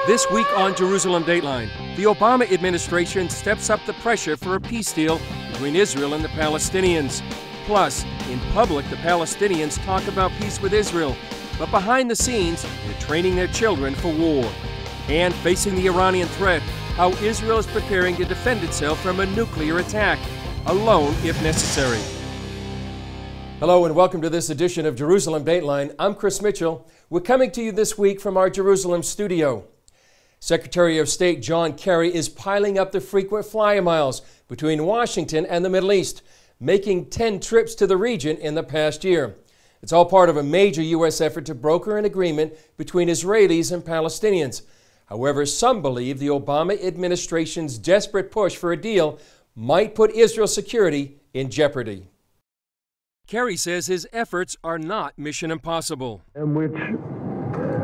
This week on Jerusalem Dateline, the Obama administration steps up the pressure for a peace deal between Israel and the Palestinians. Plus, in public, the Palestinians talk about peace with Israel, but behind the scenes, they're training their children for war. And facing the Iranian threat, how Israel is preparing to defend itself from a nuclear attack, alone if necessary. Hello and welcome to this edition of Jerusalem Dateline. I'm Chris Mitchell. We're coming to you this week from our Jerusalem studio. Secretary of State John Kerry is piling up the frequent flyer miles between Washington and the Middle East, making 10 trips to the region in the past year. It's all part of a major U.S. effort to broker an agreement between Israelis and Palestinians. However, some believe the Obama administration's desperate push for a deal might put Israel's security in jeopardy. Kerry says his efforts are not mission impossible. And which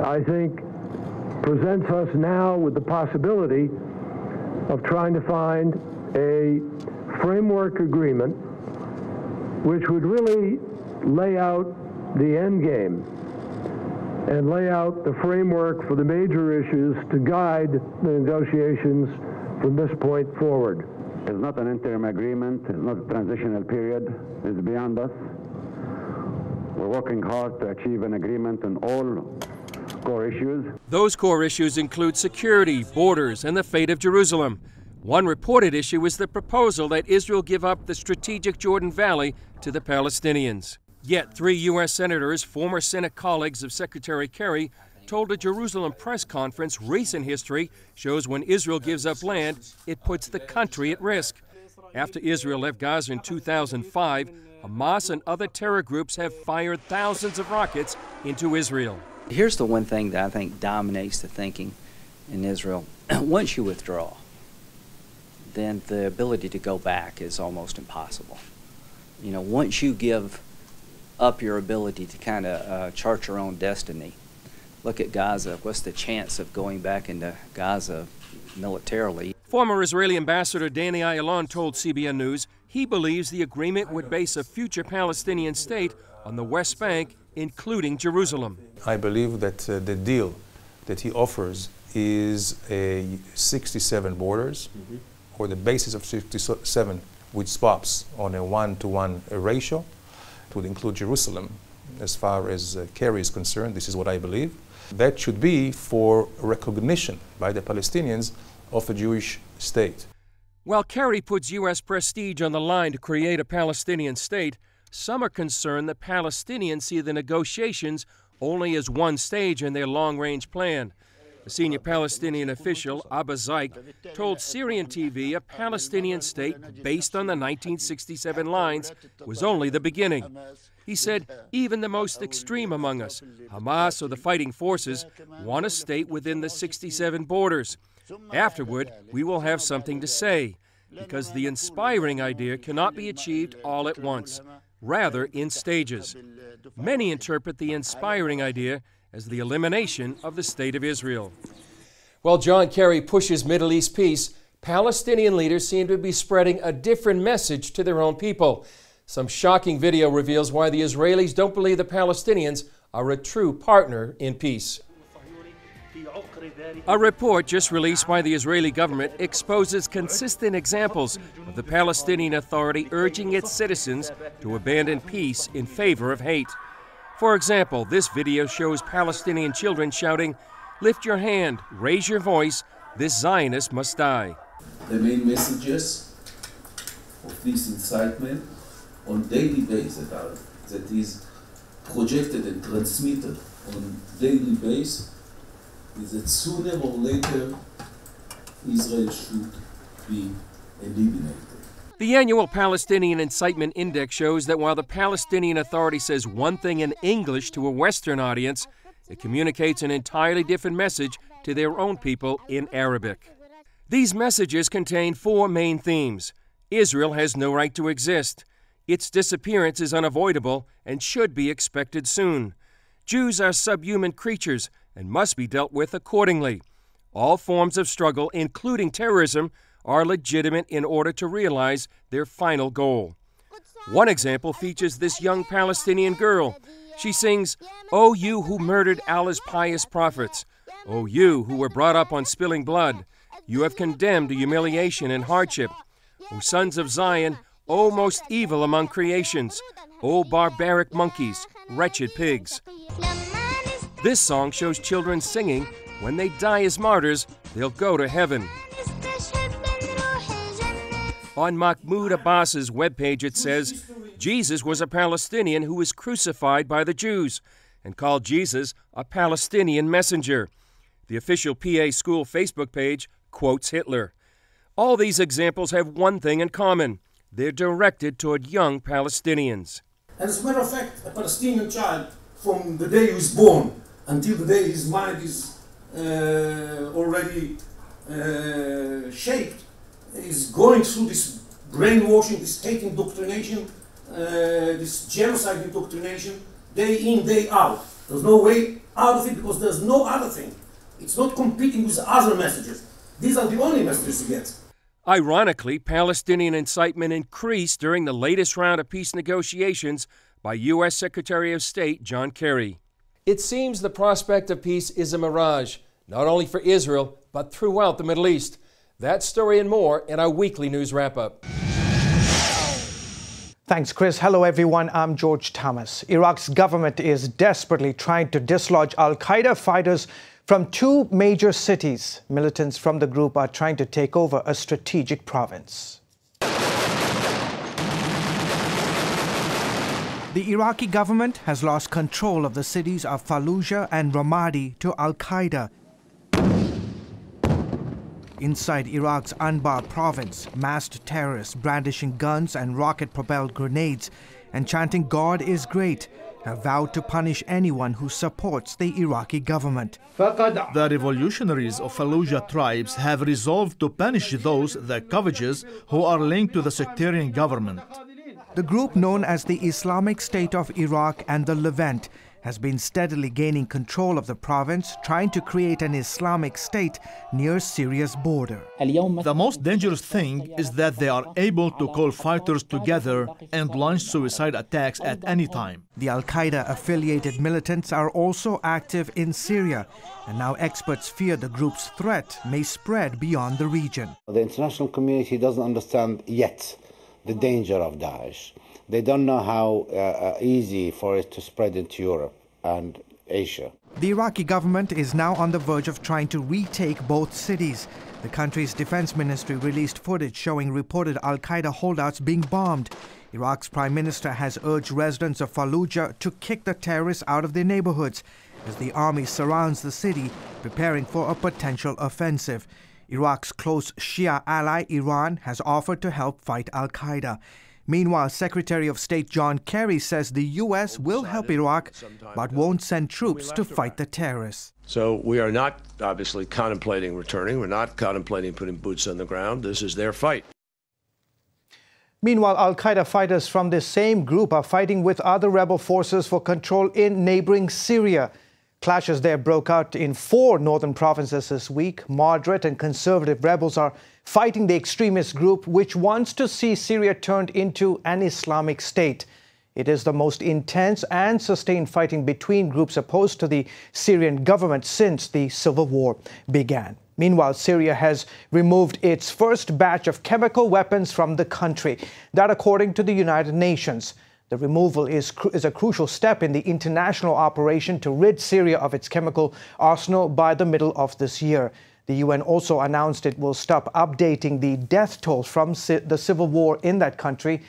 I think presents us now with the possibility of trying to find a framework agreement which would really lay out the end game and lay out the framework for the major issues to guide the negotiations from this point forward. It's not an interim agreement, it's not a transitional period, it's beyond us. We're working hard to achieve an agreement on all core issues. Those core issues include security, borders, and the fate of Jerusalem. One reported issue is the proposal that Israel give up the strategic Jordan Valley to the Palestinians. Yet 3 U.S. senators, former Senate colleagues of Secretary Kerry, told a Jerusalem press conference recent history shows when Israel gives up land, it puts the country at risk. After Israel left Gaza in 2005, Hamas and other terror groups have fired thousands of rockets into Israel. Here's the one thing that I think dominates the thinking in Israel. Once you withdraw, then the ability to go back is almost impossible. You know, once you give up your ability to kind of chart your own destiny, look at Gaza. What's the chance of going back into Gaza militarily? Former Israeli Ambassador Danny Ayalon told CBN News he believes the agreement would base a future Palestinian state on the West Bank, including Jerusalem. I believe that the deal that he offers is a 67 borders, or the basis of 67 with swaps on a 1-to-1 ratio. It would include Jerusalem. As far as Kerry is concerned, this is what I believe. That should be for recognition by the Palestinians of a Jewish state. While Kerry puts U.S. prestige on the line to create a Palestinian state, some are concerned that Palestinians see the negotiations only as one stage in their long-range plan. A senior Palestinian official, Abba Zaik, told Syrian TV a Palestinian state based on the 1967 lines was only the beginning. He said even the most extreme among us, Hamas or the fighting forces, want a state within the 67 borders. Afterward, we will have something to say, because the inspiring idea cannot be achieved all at once, rather in stages. Many interpret the inspiring idea as the elimination of the State of Israel. While John Kerry pushes Middle East peace, Palestinian leaders seem to be spreading a different message to their own people. Some shocking video reveals why the Israelis don't believe the Palestinians are a true partner in peace. A report just released by the Israeli government exposes consistent examples of the Palestinian Authority urging its citizens to abandon peace in favor of hate. For example, this video shows Palestinian children shouting, "Lift your hand, raise your voice, this Zionist must die." The main messages of this incitement on daily basis that is projected and transmitted on daily basis is that sooner or later Israel should be eliminated. The annual Palestinian Incitement Index shows that while the Palestinian Authority says one thing in English to a Western audience, it communicates an entirely different message to their own people in Arabic. These messages contain 4 main themes. Israel has no right to exist. Its disappearance is unavoidable and should be expected soon. Jews are subhuman creatures and must be dealt with accordingly. All forms of struggle, including terrorism, are legitimate in order to realize their final goal. One example features this young Palestinian girl. She sings, "O you who murdered Allah's pious prophets, O you who were brought up on spilling blood, you have condemned to humiliation and hardship. O sons of Zion, O most evil among creations, O barbaric monkeys, wretched pigs. This song shows children singing, when they die as martyrs, they'll go to heaven. On Mahmoud Abbas's webpage it says, Jesus was a Palestinian who was crucified by the Jews, and called Jesus a Palestinian messenger. The official PA school Facebook page quotes Hitler. All these examples have one thing in common. They're directed toward young Palestinians. As a matter of fact, a Palestinian child, from the day he was born until the day his mind is already shaped, is going through this brainwashing, this hate indoctrination, this genocide indoctrination, day in, day out. There's no way out of it because there's no other thing. It's not competing with other messages. These are the only messages you get. Ironically, Palestinian incitement increased during the latest round of peace negotiations by U.S. Secretary of State John Kerry. It seems the prospect of peace is a mirage, not only for Israel, but throughout the Middle East. That story and more in our weekly news wrap-up. Thanks, Chris. Hello, everyone. I'm George Thomas. Iraq's government is desperately trying to dislodge al-Qaeda fighters from two major cities. Militants from the group are trying to take over a strategic province. The Iraqi government has lost control of the cities of Fallujah and Ramadi to al-Qaeda. Inside Iraq's Anbar province, masked terrorists brandishing guns and rocket-propelled grenades and chanting "God is great" have vowed to punish anyone who supports the Iraqi government. The revolutionaries of Fallujah tribes have resolved to punish those, the Kavajas, who are linked to the sectarian government. The group known as the Islamic State of Iraq and the Levant has been steadily gaining control of the province, trying to create an Islamic state near Syria's border. The most dangerous thing is that they are able to call fighters together and launch suicide attacks at any time. The al-Qaeda-affiliated militants are also active in Syria, and now experts fear the group's threat may spread beyond the region. The international community doesn't understand yet the danger of Daesh. They don't know how easy for it to spread into Europe and Asia. The Iraqi government is now on the verge of trying to retake both cities. The country's defense ministry released footage showing reported al-Qaeda holdouts being bombed. Iraq's prime minister has urged residents of Fallujah to kick the terrorists out of their neighborhoods as the army surrounds the city, preparing for a potential offensive. Iraq's close Shia ally Iran has offered to help fight al-Qaeda. Meanwhile, Secretary of State John Kerry says the U.S. will help Iraq, but won't send troops to fight the terrorists. So we are not obviously contemplating returning. We're not contemplating putting boots on the ground. This is their fight. Meanwhile, al-Qaeda fighters from this same group are fighting with other rebel forces for control in neighboring Syria. Clashes there broke out in 4 northern provinces this week. Moderate and conservative rebels are fighting the extremist group, which wants to see Syria turned into an Islamic state. It is the most intense and sustained fighting between groups opposed to the Syrian government since the civil war began. Meanwhile, Syria has removed its first batch of chemical weapons from the country. That according to the United Nations. The removal is a crucial step in the international operation to rid Syria of its chemical arsenal by the middle of this year. The UN also announced it will stop updating the death tolls from the civil war in that country.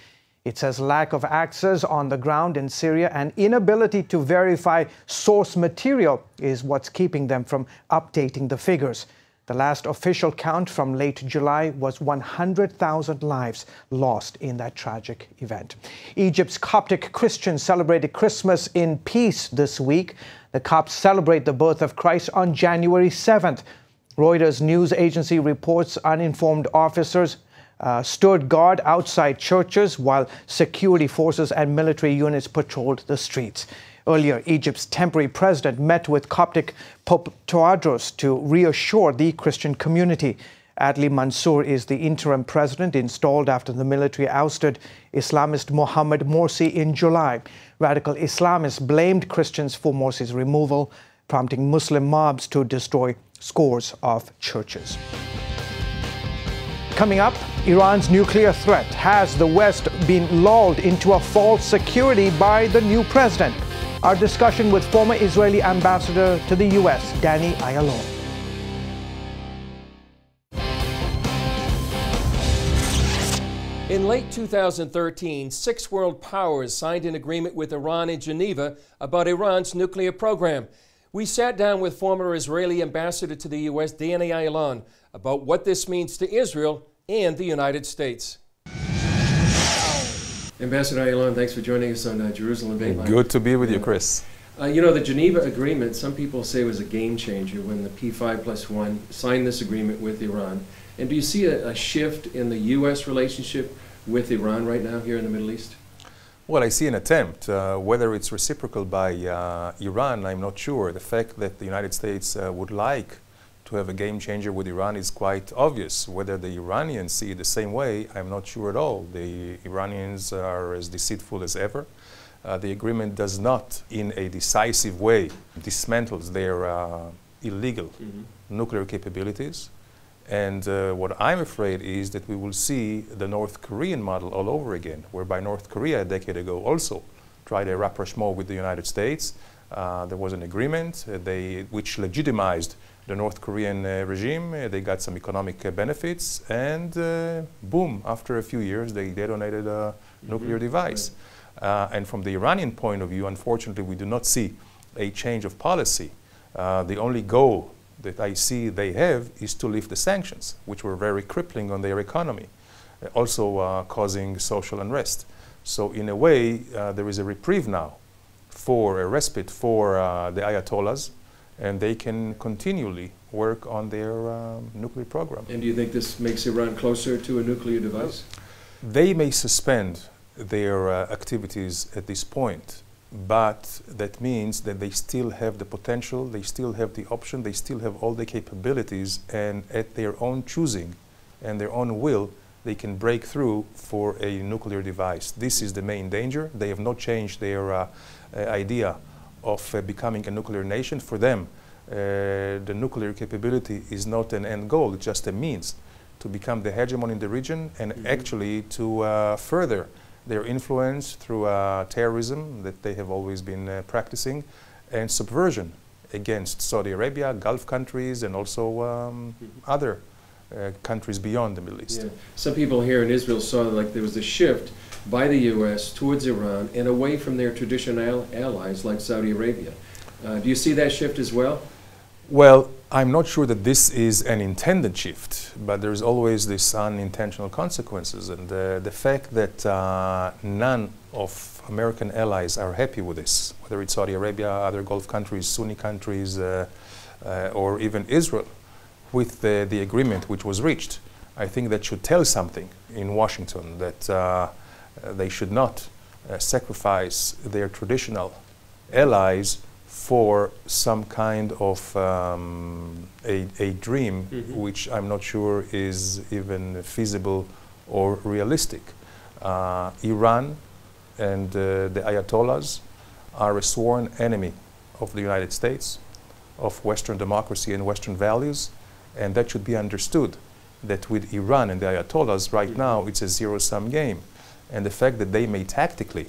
It says lack of access on the ground in Syria and inability to verify source material is what's keeping them from updating the figures. The last official count from late July was 100,000 lives lost in that tragic event. Egypt's Coptic Christians celebrated Christmas in peace this week. The Copts celebrate the birth of Christ on January 7th. Reuters news agency reports uninformed officers stood guard outside churches while security forces and military units patrolled the streets. Earlier, Egypt's temporary president met with Coptic Pope Tawadros to reassure the Christian community. Adli Mansour is the interim president installed after the military ousted Islamist Mohammed Morsi in July. Radical Islamists blamed Christians for Morsi's removal. prompting Muslim mobs to destroy scores of churches. Coming up, Iran's nuclear threat. Has the West been lulled into a false security by the new president? Our discussion with former Israeli ambassador to the U.S., Danny Ayalon. In late 2013, 6 world powers signed an agreement with Iran in Geneva about Iran's nuclear program. We sat down with former Israeli ambassador to the U.S., Danny Ayalon, about what this means to Israel and the United States. Ambassador Ayalon, thanks for joining us on Jerusalem Dateline. Good to be with you, Chris. You know, the Geneva Agreement, some people say, was a game changer when the P5+1 signed this agreement with Iran. And do you see a shift in the U.S. relationship with Iran right now here in the Middle East? Well, I see an attempt. Whether it's reciprocal by Iran, I'm not sure. The fact that the United States would like to have a game changer with Iran is quite obvious. Whether the Iranians see it the same way, I'm not sure at all. The Iranians are as deceitful as ever. The agreement does not, in a decisive way, dismantles their illegal nuclear capabilities. And what I'm afraid is that we will see the North Korean model all over again, whereby North Korea a decade ago also tried a rapprochement with the United States. There was an agreement which legitimized the North Korean regime. They got some economic benefits, and boom, after a few years, they detonated a nuclear device. And from the Iranian point of view, unfortunately, we do not see a change of policy. The only goal that I see they have is to lift the sanctions, which were very crippling on their economy, also causing social unrest. So in a way, there is a reprieve now, for a respite for the Ayatollahs, and they can continually work on their nuclear program. And do you think this makes Iran closer to a nuclear device? They may suspend their activities at this point, but that means that they still have the potential, they still have the option, they still have all the capabilities, and at their own choosing and their own will, they can break through for a nuclear device. This is the main danger. They have not changed their idea of becoming a nuclear nation. For them, the nuclear capability is not an end goal, it's just a means to become the hegemon in the region and actually to further their influence through terrorism that they have always been practicing, and subversion against Saudi Arabia, Gulf countries, and also other countries beyond the Middle East. Yeah. Some people here in Israel saw like there was a shift by the U.S. towards Iran and away from their traditional allies like Saudi Arabia. Do you see that shift as well? Well, I'm not sure that this is an intended shift, but there's always this unintentional consequences. And the fact that none of American allies are happy with this, whether it's Saudi Arabia, other Gulf countries, Sunni countries, or even Israel, with the agreement which was reached, I think that should tell something in Washington, that they should not sacrifice their traditional allies for some kind of a dream which I'm not sure is even feasible or realistic. Iran and the Ayatollahs are a sworn enemy of the United States, of Western democracy and Western values, and that should be understood, that with Iran and the Ayatollahs right now it's a zero-sum game. And the fact that they may tactically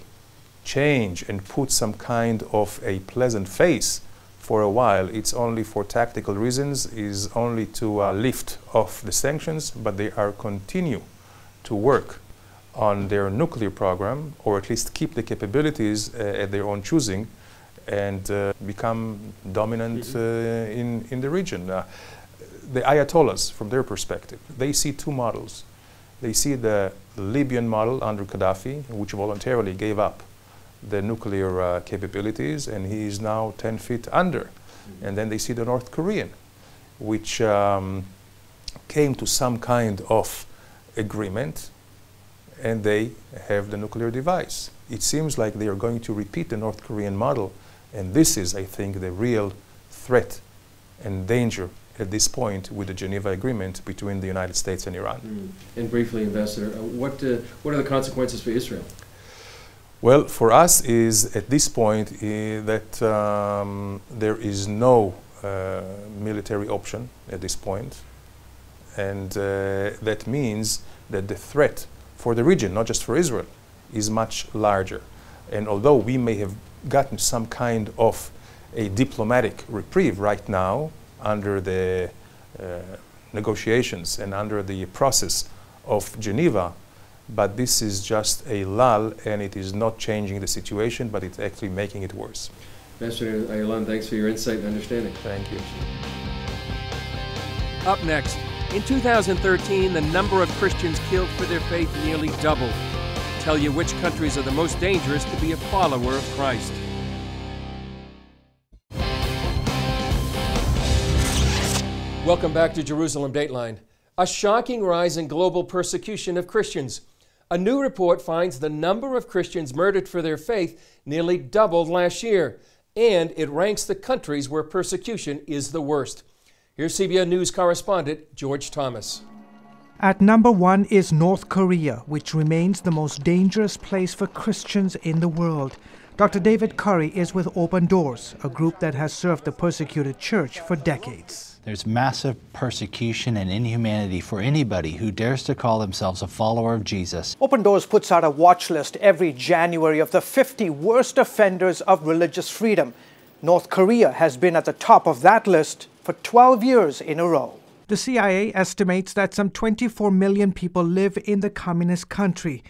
change and put some kind of a pleasant face for a while, it's only for tactical reasons, is only to lift off the sanctions, but they are continue to work on their nuclear program, or at least keep the capabilities at their own choosing, and become dominant in the region. The Ayatollahs, from their perspective, they see two models. They see the Libyan model under Gaddafi, which voluntarily gave up the nuclear capabilities, and he is now 10 feet under. And then they see the North Korean, which came to some kind of agreement, and they have the nuclear device. It seems like they are going to repeat the North Korean model, and this is, I think, the real threat and danger at this point with the Geneva Agreement between the United States and Iran. And briefly, Ambassador, what are the consequences for Israel? Well, for us is at this point that there is no military option at this point, and that means that the threat for the region, not just for Israel, is much larger. And although we may have gotten some kind of a diplomatic reprieve right now under the negotiations and under the process of Geneva, but this is just a lull, and it is not changing the situation, but it's actually making it worse. Ambassador Ayalon, thanks for your insight and understanding. Thank you. Up next, in 2013, the number of Christians killed for their faith nearly doubled. I'll tell you which countries are the most dangerous to be a follower of Christ. Welcome back to Jerusalem Dateline. A shocking rise in global persecution of Christians. A new report finds the number of Christians murdered for their faith nearly doubled last year, and it ranks the countries where persecution is the worst. Here's CBN News correspondent George Thomas. At number 1 is North Korea, which remains the most dangerous place for Christians in the world. Dr. David Kerry is with Open Doors, a group that has served the persecuted church for decades. There's massive persecution and inhumanity for anybody who dares to call themselves a follower of Jesus. Open Doors puts out a watch list every January of the 50 worst offenders of religious freedom. North Korea has been at the top of that list for 12 years in a row. The CIA estimates that some 24 million people live in the communist country.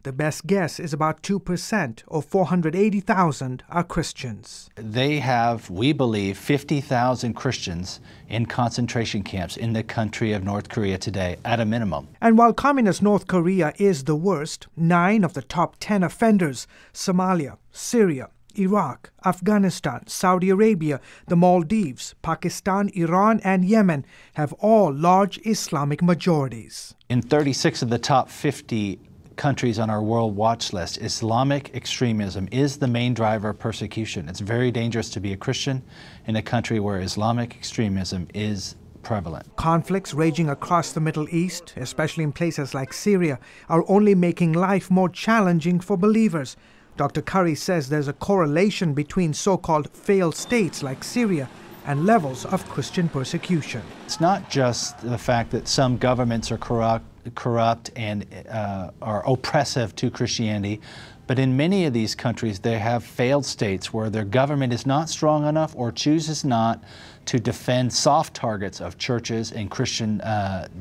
The best guess is about 2%, or 480,000, are Christians. They have, we believe, 50,000 Christians in concentration camps in the country of North Korea today, at a minimum. And while communist North Korea is the worst, 9 of the top 10 offenders, Somalia, Syria, Iraq, Afghanistan, Saudi Arabia, the Maldives, Pakistan, Iran, and Yemen, have all large Islamic majorities. In 36 of the top 50 countries on our world watch list, Islamic extremism is the main driver of persecution. It's very dangerous to be a Christian in a country where Islamic extremism is prevalent. Conflicts raging across the Middle East, especially in places like Syria, are only making life more challenging for believers. Dr. Kerry says there's a correlation between so-called failed states like Syria and levels of Christian persecution. It's not just the fact that some governments are corrupt and are oppressive to Christianity, but in many of these countries they have failed states where their government is not strong enough or chooses not to defend soft targets of churches and Christian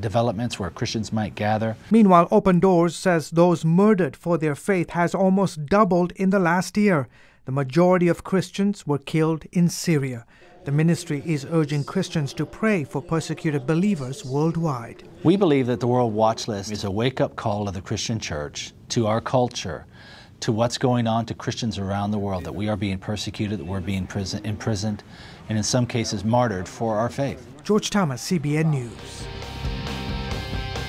developments where Christians might gather. Meanwhile, Open Doors says those murdered for their faith has almost doubled in the last year. The majority of Christians were killed in Syria. The ministry is urging Christians to pray for persecuted believers worldwide. We believe that the World Watch List is a wake-up call to the Christian church, to our culture, to what's going on to Christians around the world, that we are being persecuted, that we're being imprisoned, and in some cases martyred for our faith. George Thomas, CBN News.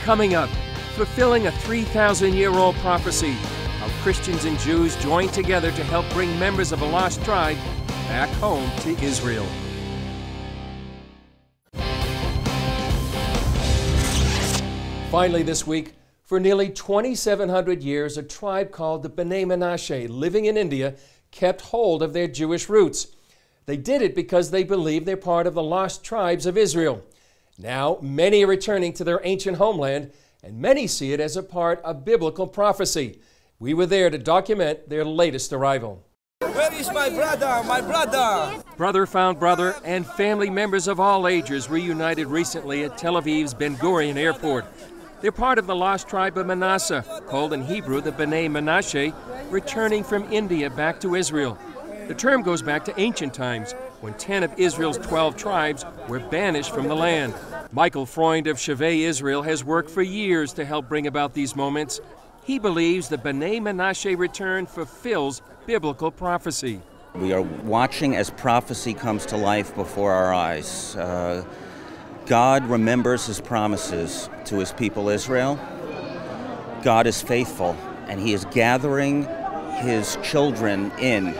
Coming up, fulfilling a 3,000-year-old prophecy, how Christians and Jews join together to help bring members of a lost tribe back home to Israel. Finally this week, for nearly 2,700 years, a tribe called the B'nai Menashe, living in India, kept hold of their Jewish roots. They did it because they believe they're part of the lost tribes of Israel. Now, many are returning to their ancient homeland, and many see it as a part of biblical prophecy. We were there to document their latest arrival. Where is my brother? My brother! Brother found brother, and family members of all ages reunited recently at Tel Aviv's Ben Gurion Airport. They're part of the lost tribe of Manasseh, called in Hebrew the B'nai Menashe, returning from India back to Israel. The term goes back to ancient times, when 10 of Israel's 12 tribes were banished from the land. Michael Freund of Shavei Israel has worked for years to help bring about these moments. He believes the B'nai Menashe return fulfills biblical prophecy. We are watching as prophecy comes to life before our eyes. God remembers his promises to his people Israel. God is faithful, and he is gathering his children in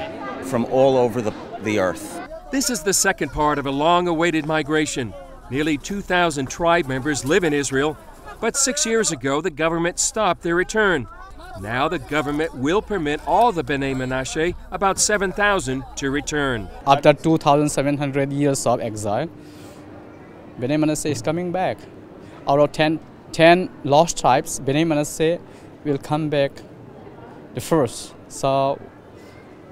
from all over the earth. This is the second part of a long-awaited migration. Nearly 2,000 tribe members live in Israel, but 6 years ago the government stopped their return. Now the government will permit all the Bnei Menashe, about 7,000, to return. After 2,700 years of exile, Bnei Menashe is coming back. Out of 10 lost tribes, Bnei Menashe will come back the first. So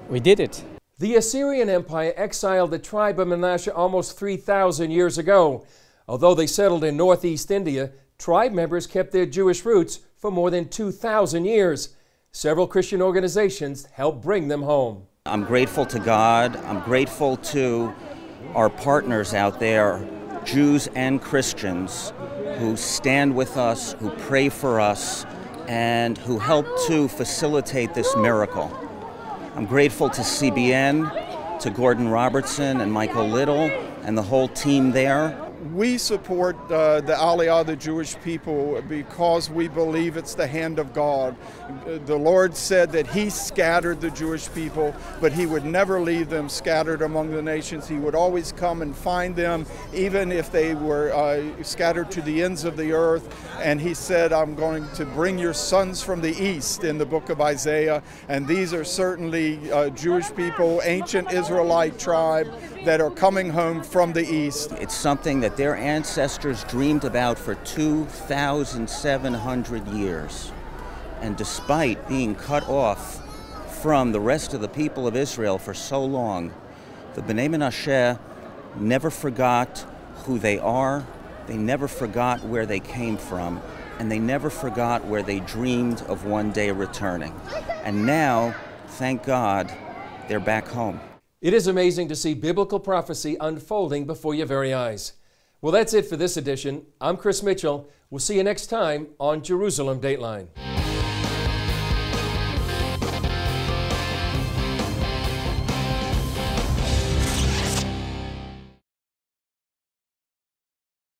we did it. The Assyrian Empire exiled the tribe of Manasseh almost 3,000 years ago. Although they settled in northeast India, tribe members kept their Jewish roots for more than 2,000 years. Several Christian organizations helped bring them home. I'm grateful to God. I'm grateful to our partners out there, Jews and Christians, who stand with us, who pray for us, and who help to facilitate this miracle. I'm grateful to CBN, to Gordon Robertson and Michael Little and the whole team there. We support the Aliyah, the Jewish people, because we believe it's the hand of God. The Lord said that He scattered the Jewish people, but He would never leave them scattered among the nations. He would always come and find them, even if they were scattered to the ends of the earth. And He said, I'm going to bring your sons from the east in the book of Isaiah. And these are certainly Jewish people, ancient Israelite tribe that are coming home from the east. It's something that their ancestors dreamed about for 2,700 years. And despite being cut off from the rest of the people of Israel for so long, the Bnei Menashe never forgot who they are, they never forgot where they came from, and they never forgot where they dreamed of one day returning. And now, thank God, they're back home. It is amazing to see biblical prophecy unfolding before your very eyes. Well, that's it for this edition. I'm Chris Mitchell. We'll see you next time on Jerusalem Dateline.